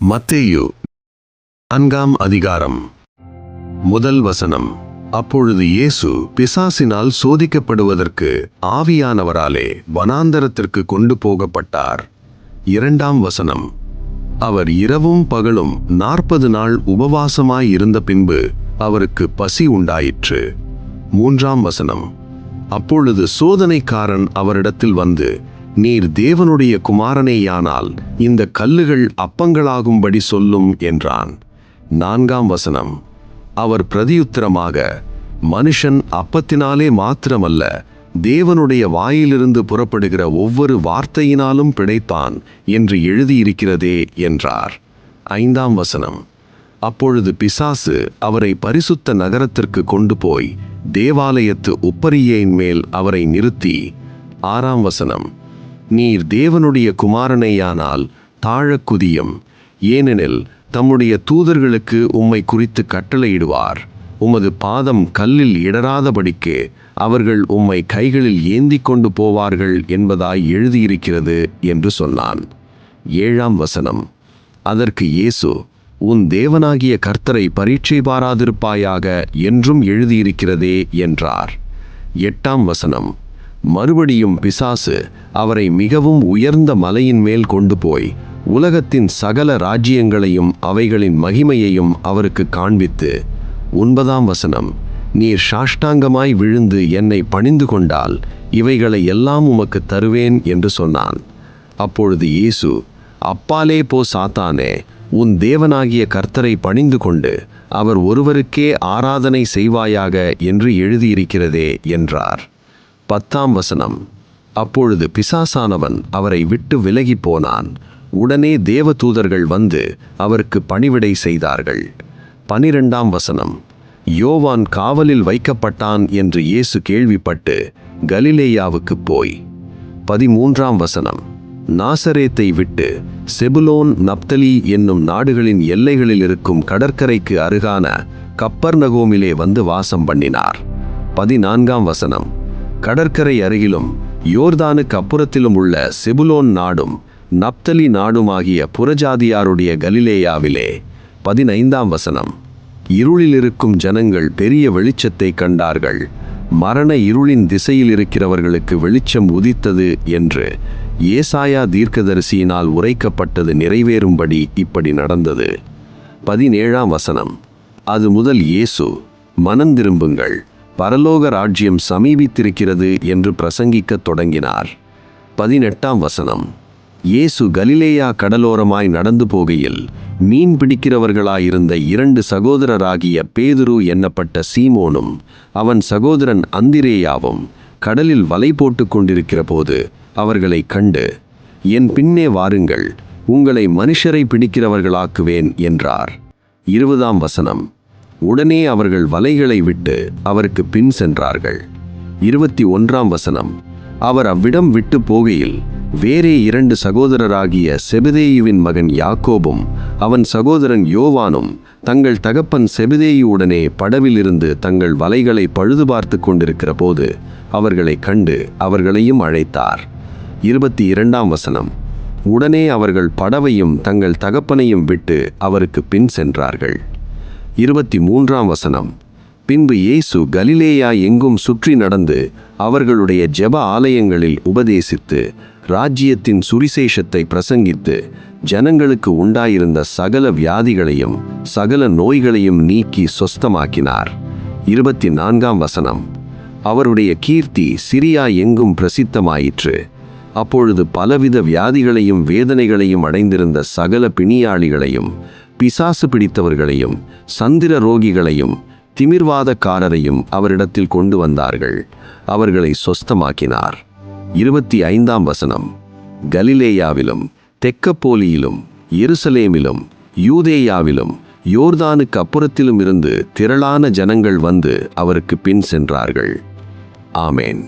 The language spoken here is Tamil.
மத்தேயு 4ஆம் அதிகாரம். முதல் வசனம். அப்பொழுது இயேசு பிசாசினால் சோதிக்கப்படுவதற்கு ஆவியானவராலே வனாந்தரத்திற்கு கொண்டு போகப்பட்டார். 2ஆம் வசனம். அவர் இரவும் பகலும் 40 நாள் உபவாசமாய் இருந்த பின்பு அவருக்கு பசி உண்டாயிற்று. 3ஆம் வசனம். அப்பொழுது சோதனைக்காரன் அவரிடத்தில் வந்து, நீர் தேவனுடைய குமாரனேயானால் இந்த கல்லுகள் அப்பங்களாகும்படி சொல்லும் என்றான். 4ஆம் வசனம். அவர் பிரதியுத்தரமாக, மனுஷன் அப்பத்தினாலே மாத்திரமல்ல, தேவனுடைய வாயிலிருந்து புறப்படுகிற ஒவ்வொரு வார்த்தையினாலும் பிழைப்பான் என்று எழுதியிருக்கிறதே என்றார். 5ஆம் வசனம். அப்பொழுது பிசாசு அவரை பரிசுத்த நகரத்திற்கு கொண்டு போய் தேவாலயத்து உப்பரியின் மேல் அவரை நிறுத்தி, 6ஆம் வசனம். நீர் தேவனுடைய குமாரனேயானால் தாழக் குதியும், ஏனெனில் தம்முடைய தூதர்களுக்கு உம்மை குறித்து கட்டளையிடுவார். உமது பாதம் கல்லில் இடராதபடிக்கு அவர்கள் உம்மை கைகளில் ஏந்தி கொண்டு போவார்கள் என்பதாய் எழுதியிருக்கிறது என்று சொன்னான். 7ஆம் வசனம். அதற்கு இயேசு, உன் தேவனாகிய கர்த்தரை பரீட்சை பாராதிருப்பாயாக என்றும் எழுதியிருக்கிறதே என்றார். 8ஆம் வசனம். மறுபடியும் பிசாசு அவரை மிகவும் உயர்ந்த மலையின் மேல் கொண்டு போய் உலகத்தின் சகல ராஜ்யங்களையும் அவைகளின் மகிமையையும் அவருக்கு காண்பித்து, 9ஆம் வசனம். நீர் சாஷ்டாங்கமாய் விழுந்து என்னை பணிந்து கொண்டால் இவைகளை எல்லாம் உமக்கு தருவேன் என்று சொன்னான். அப்பொழுது இயேசு, அப்பாலே போ சாத்தானே, உன் தேவனாகிய கர்த்தரை பணிந்து கொண்டு அவர் ஒருவருக்கே ஆராதனை செய்வாயாக என்று எழுதியிருக்கிறதே என்றார். 10ஆம் வசனம். அப்பொழுது பிசாசானவன் அவரை விட்டு விலகி போனான். உடனே தேவதூதர்கள் வந்து அவருக்கு பணிவிடை செய்தார்கள். 12ஆம் வசனம். யோவான் காவலில் வைக்கப்பட்டான் என்று இயேசு கேள்விப்பட்டு கலிலேயாவுக்கு போய். 13ஆம் வசனம். நாசரேத்தை விட்டு செபுலோன் நப்தலி என்னும் நாடுகளின் எல்லைகளில் இருக்கும் கடற்கரைக்கு அருகான கப்பர்நகோமிலே வந்து வாசம் பண்ணினார். 14ஆம் வசனம். கடற்கரை அருகிலும் யோர்தானுக்கு அப்புறத்திலும் உள்ள செபுலோன் நாடும் நப்தலி நாடுமாகிய புறஜாதியாருடைய கலிலேயாவிலே. 15ஆம் வசனம். இருளில் இருக்கும் ஜனங்கள் பெரிய வெளிச்சத்தை கண்டார்கள். மரண இருளின் திசையில் இருக்கிறவர்களுக்கு வெளிச்சம் உதித்தது என்று ஏசாயா தீர்க்கதரிசியினால் உரைக்கப்பட்டது நிறைவேறும்படி இப்படி நடந்தது. 17ஆம் வசனம். அது முதல் இயேசு, மனந்திரும்புங்கள், பரலோக ராஜ்யம் சமீபித்திருக்கிறது என்று பிரசங்கிக்கத் தொடங்கினார். 18ஆம் வசனம். இயேசு கலிலேயா கடலோரமாய் நடந்து போகையில் மீன் பிடிக்கிறவர்களாயிருந்த 2 சகோதரராகிய பேதுரு என்னப்பட்ட சீமோனும் அவன் சகோதரன் அந்திரேயாவும் கடலில் வலை போட்டு கொண்டிருக்கிற போது அவர்களை கண்டு, என் பின்னே வாருங்கள், உங்களை மனுஷரை பிடிக்கிறவர்களாக்குவேன் என்றார். 20ஆம் வசனம். உடனே அவர்கள் வலைகளை விட்டு அவருக்கு பின் சென்றார்கள். 21ஆம் வசனம். அவர் அவ்விடம் விட்டு போகையில் வேறே 2 சகோதரராகிய செபதேயுவின் மகன் யாக்கோபும் அவன் சகோதரன் யோவானும் தங்கள் தகப்பன் செபதேயுவுடனே படவிலிருந்து தங்கள் வலைகளை பழுது பார்த்து கொண்டிருக்கிற போது அவர்களை கண்டு அவர்களையும் அழைத்தார். 22ஆம் வசனம். உடனே அவர்கள் படவையும் தங்கள் தகப்பனையும் விட்டு அவருக்கு பின் சென்றார்கள். 23ஆம் வசனம். பின்பு இயேசு கலிலேயா எங்கும் சுற்றி நடந்து அவர்களுடைய ஜெப ஆலயங்களில் உபதேசித்து ராஜ்யத்தின் சுவிசேஷத்தை பிரசங்கித்து ஜனங்களுக்கு உண்டாயிருந்த சகல வியாதிகளையும் சகல நோய்களையும் நீக்கி சொஸ்தமாக்கினார். 24ஆம் வசனம். அவருடைய கீர்த்தி சிரியா எங்கும் பிரசித்தமாயிற்று. அப்பொழுது பலவித வியாதிகளையும் வேதனைகளையும் அடைந்திருந்த சகல பிணியாளிகளையும் பிசாசு பிடித்தவர்களையும் சந்திர ரோகிகளையும் திமிர்வாதக்காரரையும் அவரிடத்தில் கொண்டு வந்தார்கள். அவர்களை சொஸ்தமாக்கினார். 25ஆம் வசனம். கலிலேயாவிலும் தெக்கப்போலியிலும் எருசலேமிலும் யூதேயாவிலும் யோர்தானுக்கு அப்புறத்திலும் இருந்து திரளான ஜனங்கள் வந்து அவருக்கு பின் சென்றார்கள். ஆமேன்.